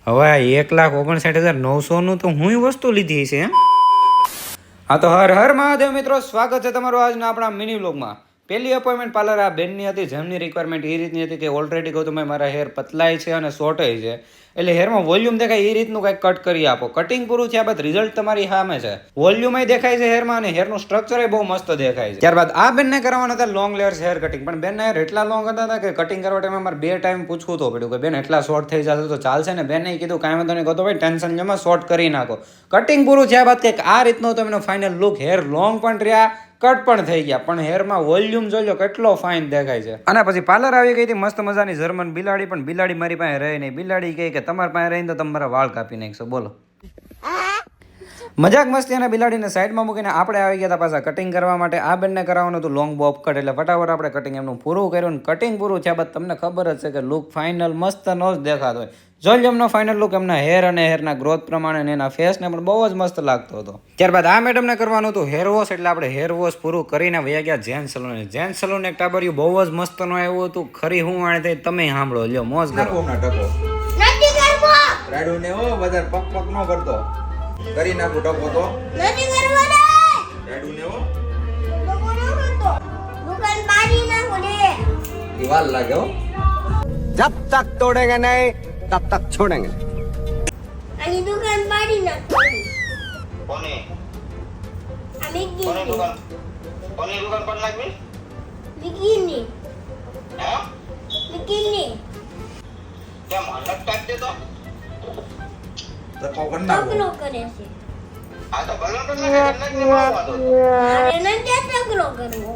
હવે 1,59,900 તો હું વસ્તુ લીધી છે એમ. હા તો હર હર મહાદેવ મિત્રો, સ્વાગત છે તમારું આજના આપણા મિની વ્લોગમાં. પહેલી અપોઇન્ટમેન્ટ પાર્લર આ બેનની હતી, જેમની રિક્વાયરમેન્ટ એ રીતની હતી કે ઓલરેડી કહું તો મારા હેર પતલાય છે અને શોર્ટેજ છે, એટલે હેરમાં વોલ્યુમ દેખાય એ રીતનું કંઈક કટ કરી આપો. કટિંગ પૂરું થયા બાદ રિઝલ્ટ તમારી સામે છે. વોલ્યુમ દેખાય છે હેરમાં અને હેરનું સ્ટ્રક્ચર બહુ મસ્ત દેખાય છે. ત્યારબાદ આ બેનને કરવાના હતા લોંગ લેયર્સ હેર કટિંગ, પણ બેનના હેર એટલા લોંગ હતા કે કટિંગ કરવા ટાઈમે મારે 2 ટાઈમ પૂછવું તો પડ્યું કે બેન એટલા શોર્ટ થઈ જશે તો ચાલશે ને. બેને કીધું કાંઈ વાંધો નહીં, કહો ભાઈ ટેન્શન લેમાં શોર્ટ કરી નાખો. કટિંગ પૂરું થયા બાદ કંઈક આ રીતનો તો એનો ફાઇનલ લુક, હેર લોંગ પણ રહ્યા, કટ પણ થઈ ગયા, પણ હેરમાં વોલ્યુમ જોઈ લો કેટલો ફાઇન દેખાય છે. અને પછી પાર્લર આવી ગઈ હતી મસ્ત મજાની જર્મન બિલાડી, પણ બિલાડી મારી પાસે રહે નહીં. બિલાડી કહે કે તમારી પાસે રહીને તો તમારા વાળ કાપી નાખશો. બોલો, મજાક મસ્તી અને બિલાડીને સાઈડમાં મૂકીને આપણે આવી ગયા હતા પાછા કટિંગ કરવા માટે. આ બેનને કરાવવાનું હતું લોંગ બોબ કટ, એટલે ફટાફટ આપણે કટિંગ એમનું પૂરું કર્યું. કટિંગ પૂરું થયા બાદ તમને ખબર જ છે કે લુક ફાઇનલ મસ્ત નો જ દેખાતો હોય. જોઈ એમનો ફાઇનલ લુક એમના હેર અને હેરના ગ્રોથ પ્રમાણે અને એના ફેસને પણ બહુ જ મસ્ત લાગતો હતો. ત્યારબાદ આ મેડમને કરવાનું હતું હેર વોશ, એટલે આપણે હેર વોશ પૂરું કરીને વયા ગયા જેન સલૂન. જેન સલૂન એક ટાબરિયું બહુ જ મસ્ત નો આવ્યું હતું. ખરી હું આણે થઈ તમે સાંભળો, લ્યો મોજ કરો. રાડુ ને ઓ વધારે પક પક ન કરતો, કરી નાખું ટકો તો નથી કરવાનો. રાડુ ને ઓ ટકો ન કરતો, દુકાન પાડી નાખો ને. દીવાલ લાગે હો. जब तक तोड़ेंगे नहीं तब तक छोड़ेंगे. આની દુકાન પાડી નાખો. કોને આ મિકી કોની દુકાન પર નાખવી? મિકીની હે મિકીની કેમ અલગ કાઢ દે તો? ટકો કરી નાખું. ટકલો કરે છે. આ તો કલર તો નાખી મારવા દો. મારે નથી ટકલો કરવો.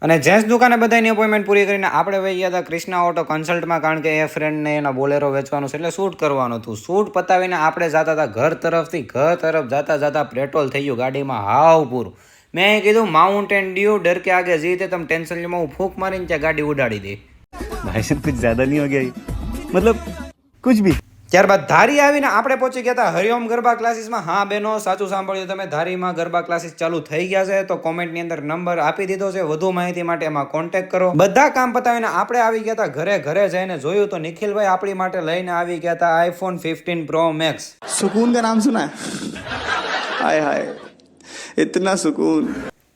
અને જેન્ટ્સ દુકાને બધાની અપોઇન્ટમેન્ટ પૂરી કરીને આપણે વહી ગયા હતા ક્રિષ્ના ઓટો કન્સલ્ટમાં, કારણ કે એ ફ્રેન્ડને એના બોલેરો વેચવાનું છે એટલે શૂટ કરવાનું હતું. શૂટ પતાવીને આપણે જતા હતા ઘર તરફથી. ઘર તરફ જતા પેટ્રોલ થઈ ગયું ગાડીમાં હાવ પૂરું. મેં કીધું માઉન્ટેન ડ્યુ ડર કે આગે જીતે, તમે ટેન્શન લેમાં હું ફૂંક મારીને ત્યાં ગાડી ઉડાડી દે. भाई साहब कुछ ज्यादा नहीं हो गया, मतलब कुछ भी. ત્યારબાદ ધારી આવીને આપણે પહોંચી ગયા હતા હરિઓમ ગરબા ક્લાસીસમાં. હા બેનો, સાચું સાંભળ્યું તમે, ધારીમાં ગરબા ક્લાસીસ ચાલુ થઈ ગયા છે. તો કોમેન્ટની અંદર નંબર આપી દીધો છે, વધુ માહિતી માટે એમાં કોન્ટેક્ટ કરો. બધા કામ પતાવીને આપણે આવી ગયા હતા ઘરે. ઘરે જઈને જોયું તો નિખિલભાઈ આપણી માટે લઈને આવી ગયા હતા iPhone 15 Pro Max. सुकून का नाम सुना है? हाय हाय इतना सुकून.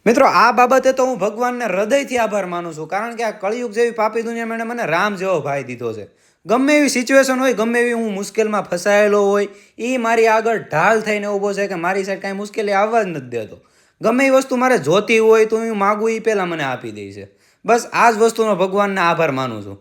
મિત્રો, આ બાબતે તો હું ભગવાનને હૃદયથી આભાર માનું છું, કારણ કે આ કળિયુગ જેવી પાપી દુનિયામાં મને રામ જેવો ભાઈ દીધો છે. ગમે એવી સિચ્યુએશન હોય, ગમે એવી હું મુશ્કેલમાં ફસાયેલો હોય, એ મારી આગળ ઢાલ થઈને ઊભો છે કે મારી સાઈડ કાંઈ મુશ્કેલી આવવા જ નથી દેતો. ગમે એ વસ્તુ મારે જોતી હોય તો હું માગું એ પહેલાં મને આપી દે છે. બસ આ જ વસ્તુનો ભગવાનને આભાર માનું છું.